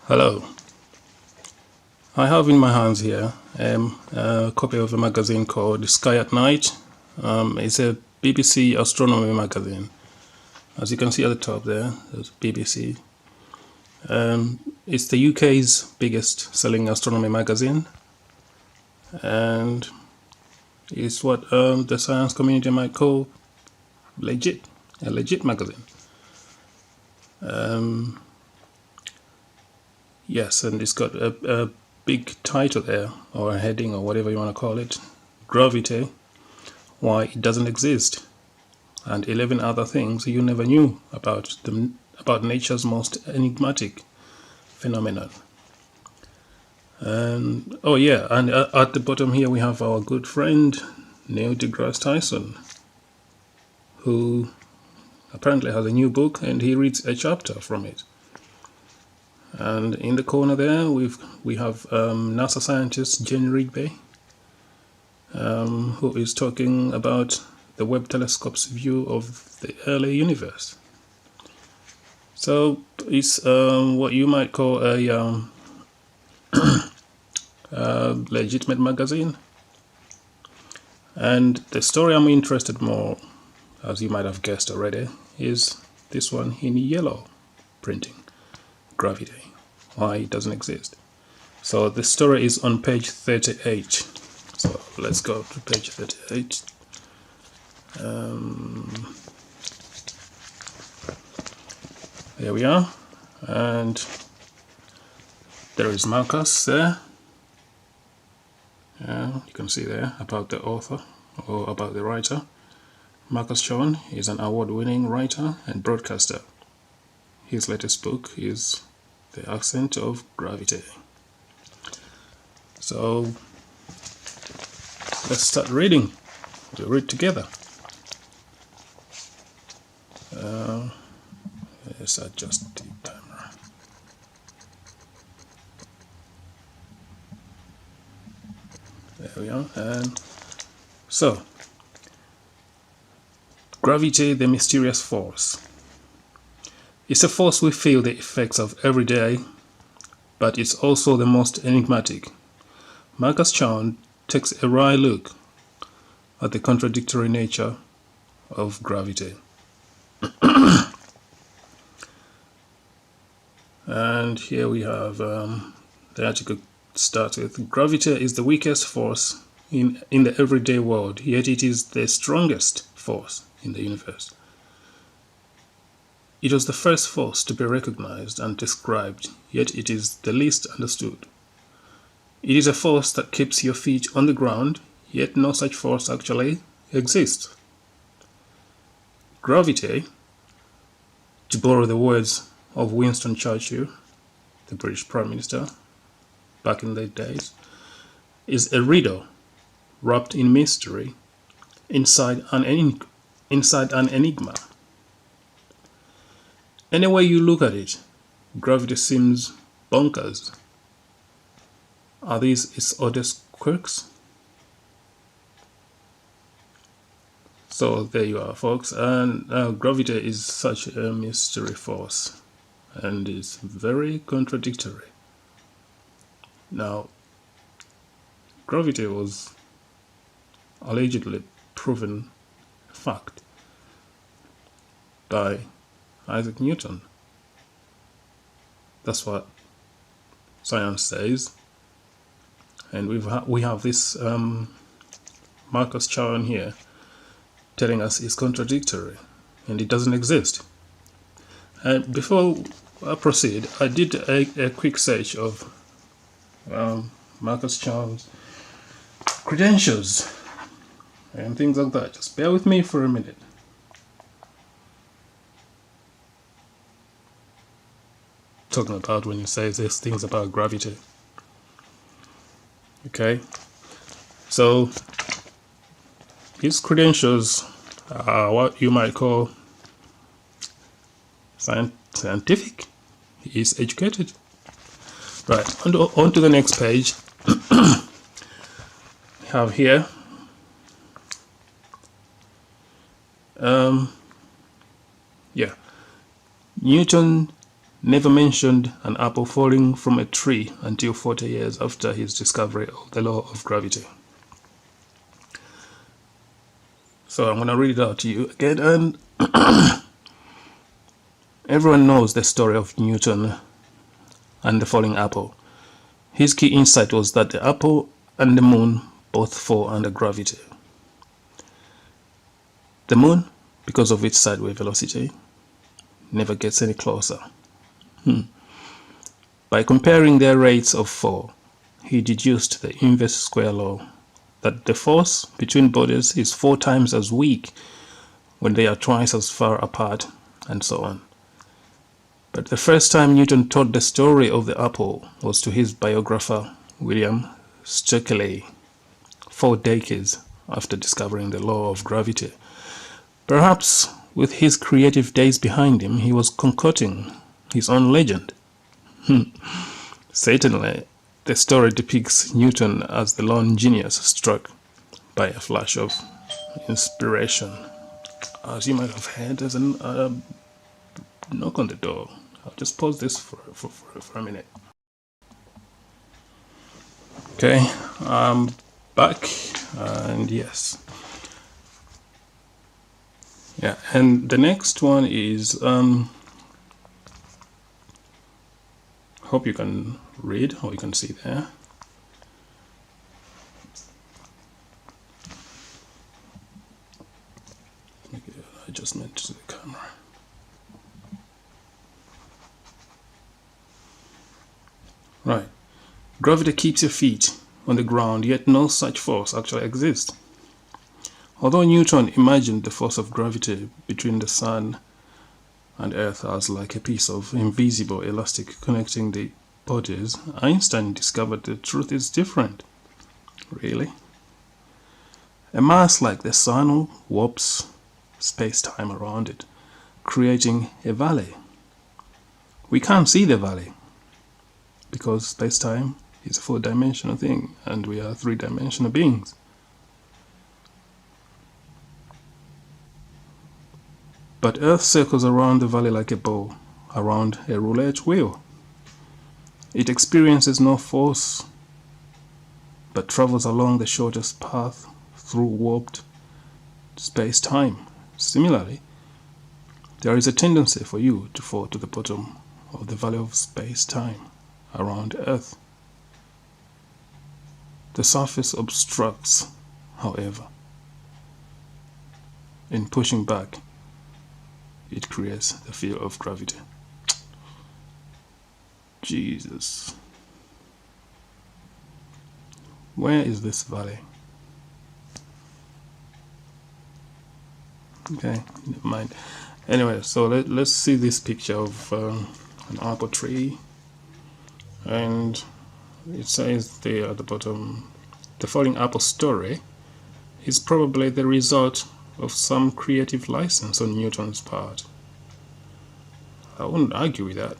Hello. I have in my hands here a copy of a magazine called Sky at Night. It's a BBC astronomy magazine. As you can see at the top there, there's BBC. It's the UK's biggest selling astronomy magazine, and it's what the science community might call legit, a legit magazine. Yes, and it's got a big title there, or a heading, or whatever you want to call it: Gravity, Why It Doesn't Exist, and 11 other things you never knew about nature's most enigmatic phenomenon. And oh yeah, and at the bottom here we have our good friend Neil deGrasse Tyson, who apparently has a new book, and he reads a chapter from it. And in the corner there we have NASA scientist Jane Rigby, who is talking about the Webb telescope's view of the early universe. So it's what you might call a legitimate magazine. And the story I'm interested more, as you might have guessed already, is this one in yellow printing: Gravity, Why It Doesn't Exist. So the story is on page 38. So let's go to page 38. There we are, and there is Marcus there. You can see there about the author, or about the writer. Marcus Shawn is an award-winning writer and broadcaster. His latest book is The Ascent of Gravity. So let's start reading. We'll read together. Let's adjust the camera. There we are. And so, gravity, the mysterious force. It's a force we feel the effects of every day, but it's also the most enigmatic. Marcus Shawn takes a wry look at the contradictory nature of gravity. And here we have the article starts with: Gravity is the weakest force in the everyday world, yet it is the strongest force in the universe. It was the first force to be recognized and described, yet it is the least understood. It is a force that keeps your feet on the ground, yet no such force actually exists. Gravity, to borrow the words of Winston Churchill, the British Prime Minister back in the days, is a riddle wrapped in mystery inside an enigma. Any way you look at it, gravity seems bonkers. Are these its oddest quirks? So there you are, folks. And gravity is such a mystery force, and is very contradictory. Now, gravity was allegedly proven fact by Isaac Newton. That's what science says. And we have this Marcus Shawn here telling us it's contradictory and it doesn't exist. And before I proceed, I did a quick search of Marcus Shawn's credentials and things like that. Just bear with me for a minute. Talking about when he says these things about gravity. Okay, so his credentials are what you might call scientific. He is educated. Right, on to the next page. We have here Newton never mentioned an apple falling from a tree until 40 years after his discovery of the law of gravity. So I'm going to read it out to you again. And everyone knows the story of Newton and the falling apple. His key insight was that the apple and the moon both fall under gravity. The moon, because of its sideways velocity, never gets any closer. By comparing their rates of fall, he deduced the inverse square law, that the force between bodies is 4 times as weak when they are twice as far apart, and so on. But the first time Newton told the story of the apple was to his biographer William Sturchley, 4 decades after discovering the law of gravity. Perhaps with his creative days behind him, he was concocting his own legend. Certainly, the story depicts Newton as the lone genius struck by a flash of inspiration. As you might have heard, there's a knock on the door. I'll just pause this for a minute. Okay, I'm back, and yes. Yeah, and the next one is, hope you can read, or you can see there. Make an adjustment to the camera. Right. Gravity keeps your feet on the ground, yet no such force actually exists. Although Newton imagined the force of gravity between the sun and Earth as like a piece of invisible elastic connecting the bodies, Einstein discovered the truth is different. Really? A mass like the sun warps space-time around it, creating a valley. We can't see the valley because space-time is a 4-dimensional thing and we are 3-dimensional beings. But Earth circles around the valley like a bow around a roulette wheel. It experiences no force, but travels along the shortest path through warped space-time. Similarly, there is a tendency for you to fall to the bottom of the valley of space-time around Earth. The surface obstructs, however. In pushing back, it creates the field of gravity. Jesus. Where is this valley? Okay, never mind. Anyway, so let's see this picture of an apple tree. And it says there at the bottom, the falling apple story is probably the result of some creative license on Newton's part. I wouldn't argue with that.